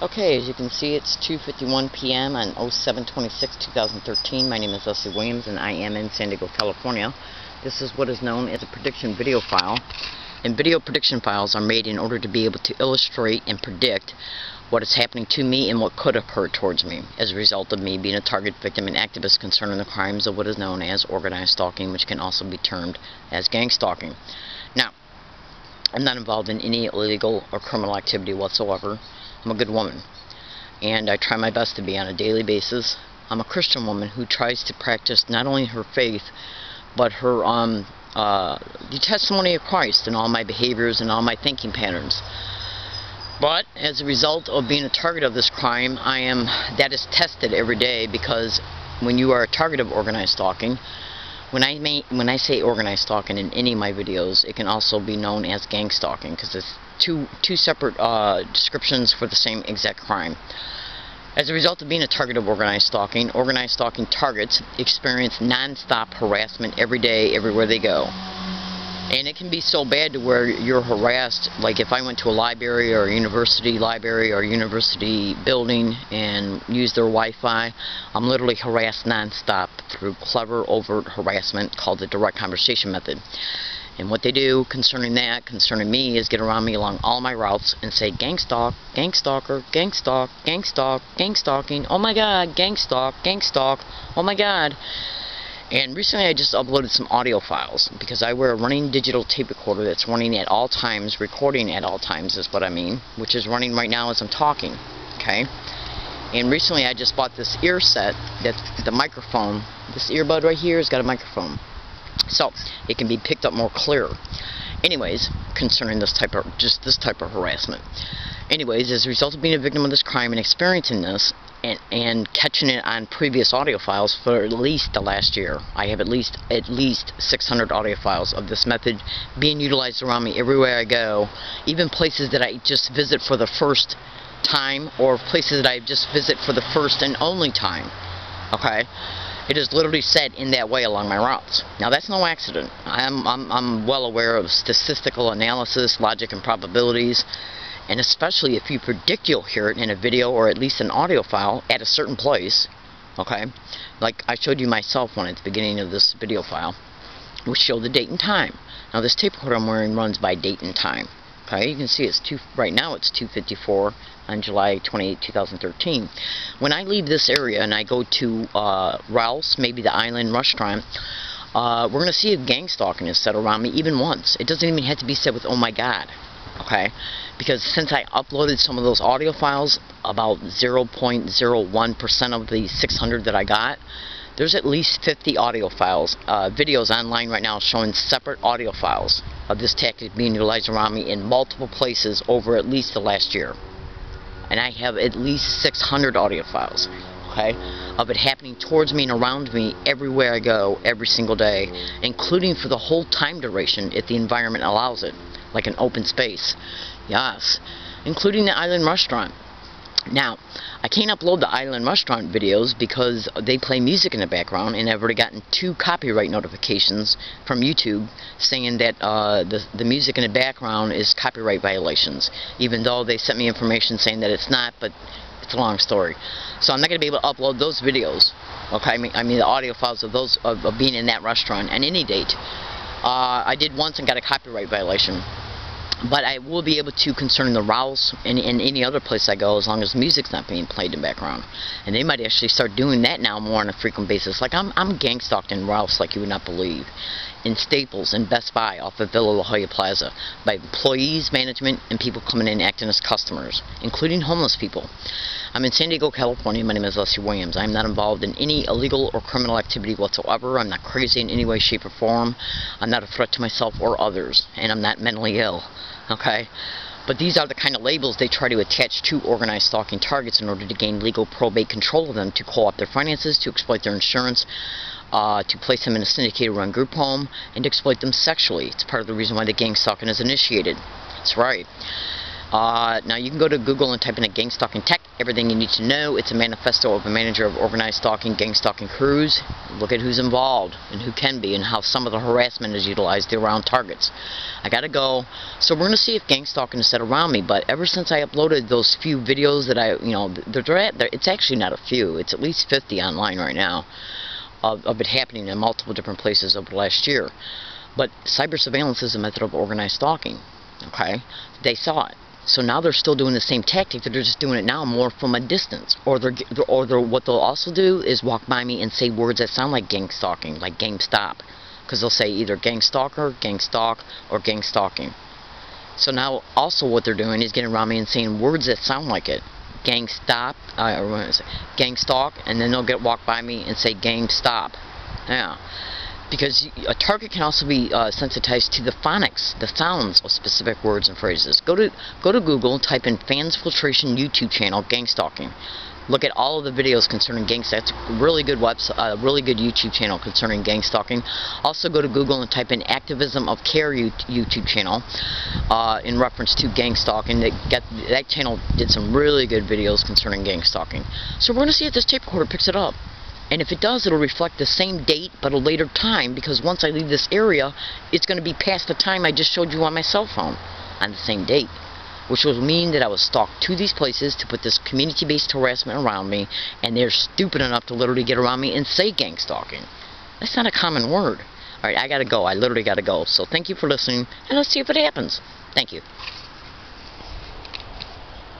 Okay, as you can see, it's 2:51 p.m. on 07/26/2013. My name is Leslie Williams, and I am in San Diego, California. This is what is known as a prediction video file. And video prediction files are made in order to be able to illustrate and predict what is happening to me and what could occur towards me as a result of me being a target, victim, and activist concerning the crimes of what is known as organized stalking, which can also be termed as gang stalking. Now, I'm not involved in any illegal or criminal activity whatsoever. I'm a good woman, and I try my best to be on a daily basis. I'm a Christian woman who tries to practice not only her faith, but her the testimony of Christ in all my behaviors and all my thinking patterns. But as a result of being a target of this crime, that is tested every day, because when you are a target of organized stalking, when I say organized stalking in any of my videos, it can also be known as gang stalking, because it's two separate descriptions for the same exact crime. As a result of being a target of organized stalking targets experience non-stop harassment every day, everywhere they go. And it can be so bad to where you're harassed. Like if I went to a library or a university building and used their Wi-Fi, I'm literally harassed non-stop through clever, overt harassment called the direct conversation method. And what they do concerning me, is get around me along all my routes and say, gang stalk, gang stalker, gang stalk, gang stalk, gang stalking, oh my god, gang stalk, oh my god. And recently I just uploaded some audio files, because I wear a running digital tape recorder that's running at all times, recording at all times is what I mean, which is running right now as I'm talking, okay? And recently I just bought this ear set, that's the microphone. This earbud right here has got a microphone, so it can be picked up more clear. Anyways, concerning this type of harassment. Anyways, as a result of being a victim of this crime and experiencing this and catching it on previous audio files for at least the last year, I have at least 600 audio files of this method being utilized around me everywhere I go, even places that I just visit for the first time, or places that I just visit for the first and only time. Okay? It is literally said in that way along my routes. Now that's no accident. I'm well aware of statistical analysis, logic, and probabilities, and especially if you predict you'll hear it in a video or at least an audio file at a certain place. Okay, like I showed you my cell phone at the beginning of this video file, which showed the date and time. Now this tape recorder I'm wearing runs by date and time. Okay, you can see right now it's 2:54 on July 28, 2013. When I leave this area and I go to Ralph's, maybe the Island Restaurant, we're going to see if gang stalking is said around me even once. It doesn't even have to be said with, oh my god. Okay, because since I uploaded some of those audio files, about 0.01% of the 600 that I got, there's at least 50 audio files, videos online right now showing separate audio files of this tactic being utilized around me in multiple places over at least the last year. And I have at least 600 audio files, okay, of it happening towards me and around me everywhere I go, every single day, including for the whole time duration if the environment allows it, like an open space. Yes, including the Island Restaurant. Now, I can't upload the Island Restaurant videos because they play music in the background, and I've already gotten 2 copyright notifications from YouTube saying that the music in the background is copyright violations, even though they sent me information saying that it's not, but it's a long story. So I'm not going to be able to upload those videos, okay? I mean the audio files of those of being in that restaurant on any date. I did once and got a copyright violation. But I will be able to concerning the Ralph's and any other place I go, as long as music's not being played in the background. And they might actually start doing that now more on a frequent basis. Like I'm gang stalked in Ralph's like you would not believe. In Staples and Best Buy off of Villa La Jolla Plaza by employees, management, and people coming in acting as customers, including homeless people. I'm in San Diego, California. My name is Leslie Williams. I'm not involved in any illegal or criminal activity whatsoever. I'm not crazy in any way, shape, or form. I'm not a threat to myself or others, and I'm not mentally ill. Okay? But these are the kind of labels they try to attach to organized stalking targets in order to gain legal probate control of them, to co-opt their finances, to exploit their insurance, to place them in a syndicated run group home, and to exploit them sexually. It's part of the reason why the gang stalking is initiated. That's right. Now you can go to Google and type in a gang stalking tech, everything you need to know. It's a manifesto of a manager of organized stalking, gang stalking crews. Look at who's involved and who can be and how some of the harassment is utilized around targets. I gotta go. So we're gonna see if gang stalking is set around me, but ever since I uploaded those few videos that it's actually not a few, it's at least 50 online right now of it happening in multiple different places over the last year. But cyber surveillance is a method of organized stalking. Okay? They saw it. So now they're still doing the same tactic, they're just doing it now more from a distance. Or what they'll also do is walk by me and say words that sound like gang stalking, like gang stop. Because they'll say either gang stalker, gang stalk, or gang stalking. So now also what they're doing is getting around me and saying words that sound like it. Gang stop, gang stalk, and then they'll walk by me and say gang stop. Yeah. Because a target can also be sensitized to the phonics, the sounds of specific words and phrases. Go to Google, type in Fans Filtration YouTube channel, gang stalking. Look at all of the videos concerning gang stalking. It's a really good website, really good YouTube channel concerning gang stalking. Also go to Google and type in Activism of Care YouTube channel in reference to gang stalking. That channel did some really good videos concerning gang stalking. So we're going to see if this tape recorder picks it up. And if it does, it'll reflect the same date but a later time, because once I leave this area, it's going to be past the time I just showed you on my cell phone on the same date. Which will mean that I was stalked to these places to put this community-based harassment around me, and they're stupid enough to literally get around me and say gang stalking. That's not a common word. Alright, I gotta go. I literally gotta go. So thank you for listening, and let's see if it happens. Thank you.